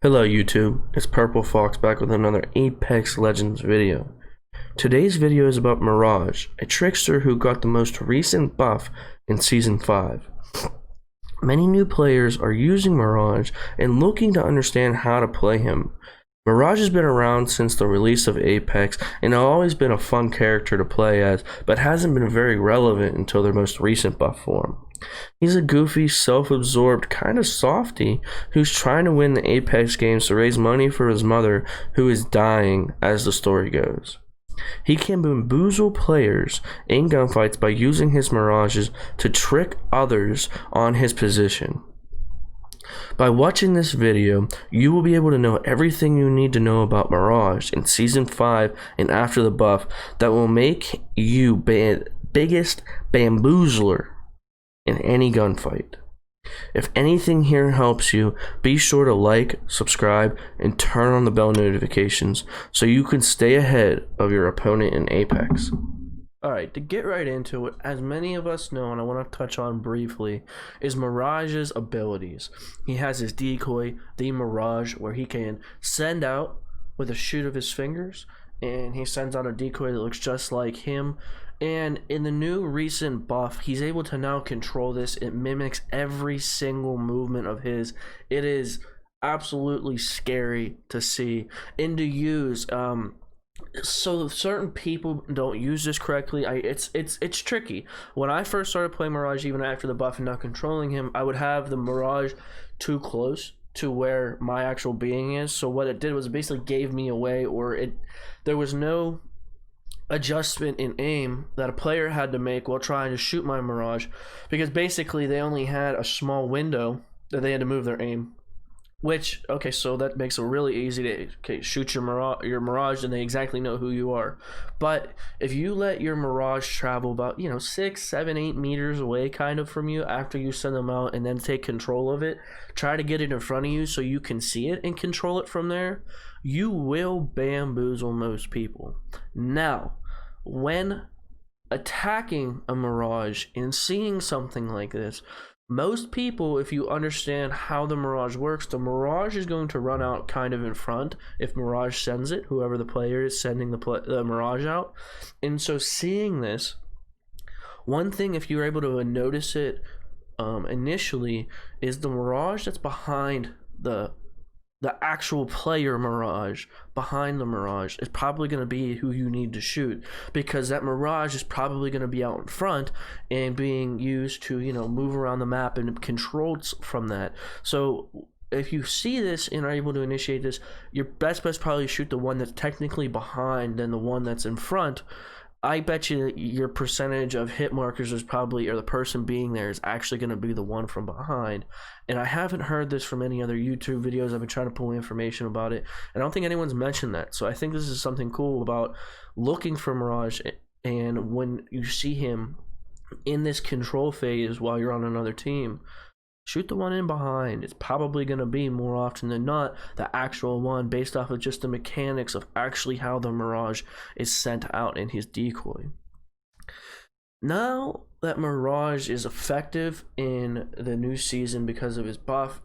Hello YouTube, it's Purple Fox back with another Apex Legends video. Today's video is about Mirage, a trickster who got the most recent buff in Season 5. Many new players are using Mirage and looking to understand how to play him. Mirage has been around since the release of Apex and has always been a fun character to play as, but hasn't been very relevant until their most recent buff form. He's a goofy, self-absorbed kind of softy who's trying to win the Apex games to raise money for his mother, who is dying as the story goes. He can bamboozle players in gunfights by using his mirages to trick others on his position. By watching this video, you will be able to know everything you need to know about Mirage in Season 5 and after the buff that will make you biggest bamboozler in any gunfight. If anything here helps you, be sure to like, subscribe, and turn on the bell notifications so you can stay ahead of your opponent in Apex. Alright, to get right into it, as many of us know, and I want to touch on briefly, is Mirage's abilities. He has his decoy, the Mirage, where he can send out with a shoot of his fingers, and he sends out a decoy that looks just like him. And in the new recent buff, he's able to now control this. It mimics every single movement of his. It is absolutely scary to see and to use. So certain people don't use this correctly. It's tricky. When I first started playing Mirage, even after the buff and not controlling him, I would have the Mirage too close to where my actual being is. So what it did was it basically gave me away, or there was no adjustment in aim that a player had to make while trying to shoot my Mirage, because basically they only had a small window that they had to move their aim. Which, okay, so that makes it really easy to shoot your Mirage and they exactly know who you are. But if you let your Mirage travel about 6, 7, 8 meters away kind of from you after you send them out, and then take control of it, try to get it in front of you so you can see it and control it from there, you will bamboozle most people. Now, when attacking a Mirage and seeing something like this, most people, if you understand how the Mirage works, the Mirage is going to run out kind of in front if Mirage sends it, whoever the player is sending the Mirage out. And so seeing this, one thing, if you're able to notice it initially, is the Mirage that's behind the actual player Mirage, behind the Mirage, is probably going to be who you need to shoot, because that Mirage is probably going to be out in front and being used to move around the map and controlled from that. So if you see this and are able to initiate this, your best bet is probably shoot the one that's technically behind than the one that's in front. I bet you your percentage of hit markers is probably, or the person being there is actually going to be the one from behind. And I haven't heard this from any other YouTube videos. I've been trying to pull information about it, and I don't think anyone's mentioned that. So I think this is something cool about looking for Mirage, and when you see him in this control phase while you're on another team, shoot the one in behind. It's probably going to be, more often than not, the actual one, based off of just the mechanics of actually how the Mirage is sent out in his decoy. Now that Mirage is effective in the new season because of his buff,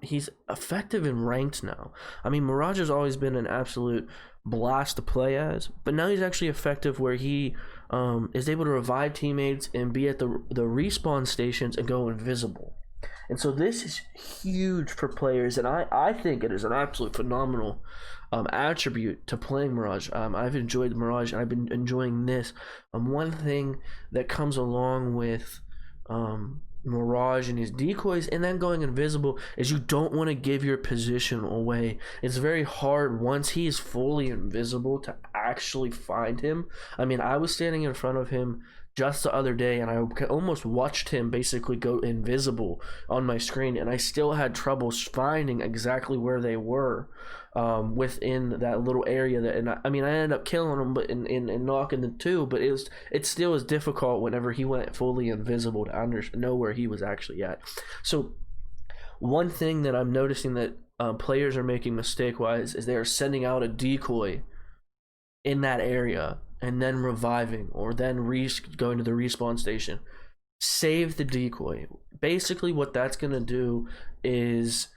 he's effective in ranked now. I mean, Mirage has always been an absolute blast to play as, but now he's actually effective where he is able to revive teammates and be at the respawn stations and go invisible. And so this is huge for players, and I think it is an absolute phenomenal attribute to playing Mirage. I've enjoyed Mirage, and I've been enjoying this. One thing that comes along with Mirage and his decoys and then going invisible is you don't want to give your position away. It's very hard once he is fully invisible to actually find him. I mean, I was standing in front of him just the other day, and I almost watched him basically go invisible on my screen, and I still had trouble finding exactly where they were within that little area. I ended up killing him, but in knocking the two, but it still is difficult whenever he went fully invisible to know where he was actually at. So one thing that I'm noticing that players are making mistake-wise is they are sending out a decoy in that area and then reviving, or then going to the respawn station. Save the decoy. Basically what that's going to do is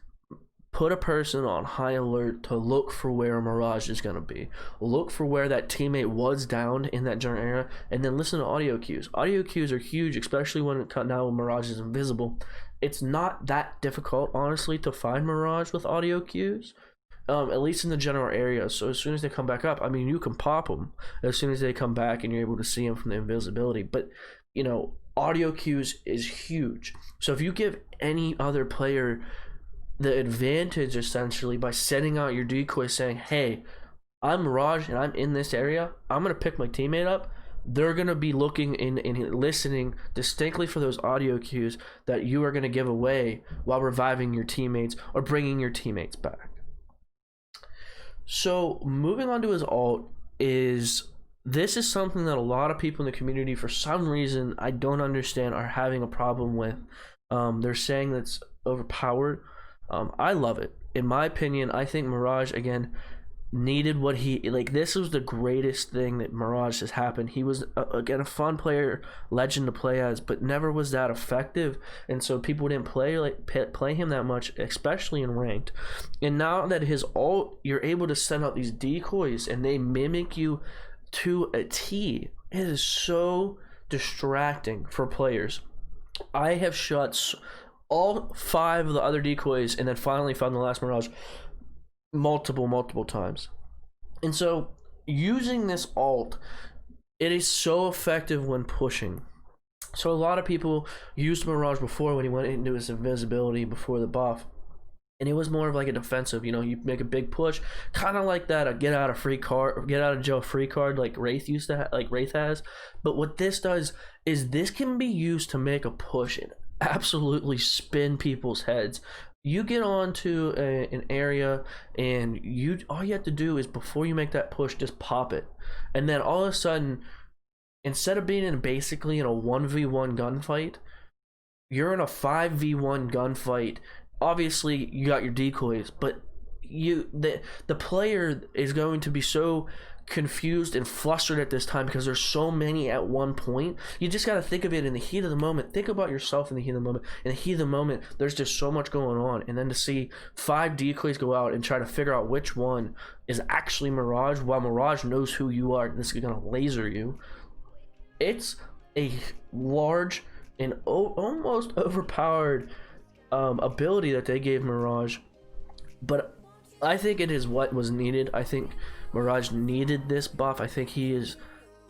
put a person on high alert to look for where a Mirage is going to be. Look for where that teammate was down in that general area, and then listen to audio cues. Audio cues are huge, especially when now Mirage is invisible. It's not that difficult, honestly, to find Mirage with audio cues, at least in the general area. So as soon as they come back up, I mean, you can pop them as soon as they come back, and you're able to see them from the invisibility. But, you know, audio cues is huge. So if you give any other player the advantage, essentially, by setting out your decoy saying, hey, I'm Mirage and I'm in this area, I'm going to pick my teammate up, they're going to be looking and listening distinctly for those audio cues that you are going to give away while reviving your teammates or bringing your teammates back. So moving on to his ult, this is something that a lot of people in the community, for some reason I don't understand, are having a problem with. They're saying that's overpowered. I love it. In my opinion, I think Mirage, again, needed what this was the greatest thing that Mirage has happened. He was, again, a fun player, legend to play as, but never was that effective, and so people didn't play him that much, especially in ranked. And now that his ult, you're able to send out these decoys, and they mimic you to a T. It is so distracting for players. I have shot all 5 of the other decoys and then finally found the last Mirage multiple times. And so using this ult, it is so effective when pushing. So a lot of people used Mirage before when he went into his invisibility before the buff, and it was more of like a defensive, you know, you make a big push, kind of like that, a get out of jail free card like Wraith used to Wraith has. But what this does is this can be used to make a push and absolutely spin people's heads. You get onto an area, and all you have to do is, before you make that push, just pop it, and then all of a sudden, instead of being basically in a 1v1 gunfight, you're in a 5v1 gunfight. Obviously you got your decoys, but the player is going to be so confused and flustered at this time because there's so many at one point. You just got to think of it in the heat of the moment. Think about yourself in the heat of the moment. In the heat of the moment, there's just so much going on, and then to see 5 decoys go out and try to figure out which one is actually Mirage, while Mirage knows who you are, this is gonna laser you. It's a large and almost overpowered ability that they gave Mirage, but I think it is what was needed. I think Mirage needed this buff. I think he is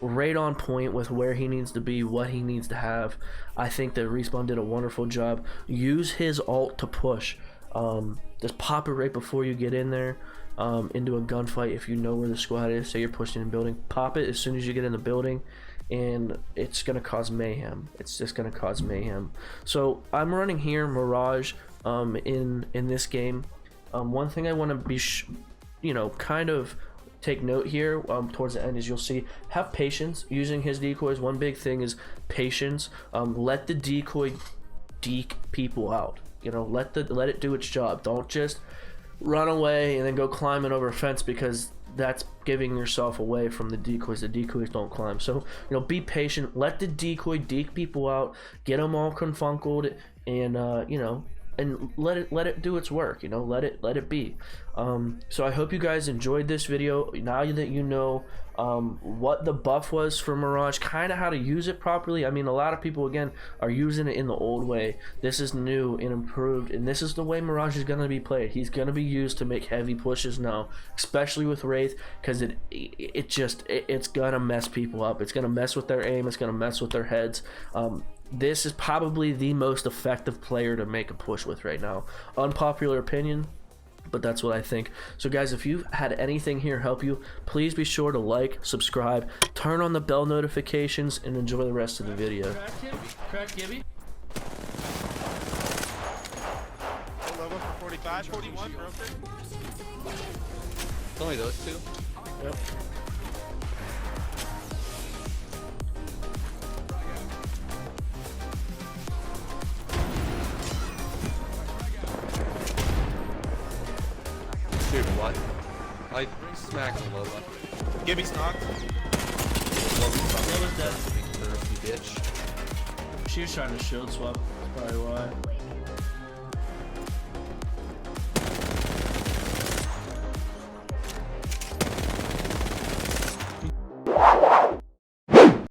right on point with where he needs to be, what he needs to have. I think that Respawn did a wonderful job. Use his ult to push. Just pop it right before you get in there, into a gunfight. If you know where the squad is, say you're pushing in a building, pop it as soon as you get in the building, and it's gonna cause mayhem. It's just gonna cause mayhem. So I'm running here Mirage in this game. One thing I want to be kind of take note here towards the end is, you'll see, have patience using his decoys. One big thing is patience. Let the decoy deke people out. You know, let it do its job. Don't just run away and then go climbing over a fence, because that's giving yourself away from the decoys. The decoys don't climb. So, you know, be patient. Let the decoy deke people out. Get them all confunkled, and and let it do its work. You know, let it be. So I hope you guys enjoyed this video. Now that you know what the buff was for Mirage, kind of how to use it properly. I mean, a lot of people, again, are using it in the old way. This is new and improved, and this is the way Mirage is going to be played. He's going to be used to make heavy pushes now, especially with Wraith, because it's going to mess people up. It's going to mess with their aim. It's going to mess with their heads. This is probably the most effective player to make a push with right now. Unpopular opinion, but that's what I think. So guys, if you've had anything here help you, please be sure to like, subscribe, turn on the bell notifications, and enjoy the rest of the video. Crack Gibby. Level for 45, 41, broken. It's only those two? Yep. Dude, what? I smacked him Lola. Gibby's knocked. Lola's dead. Bitch. She was trying to shield swap, that's probably why.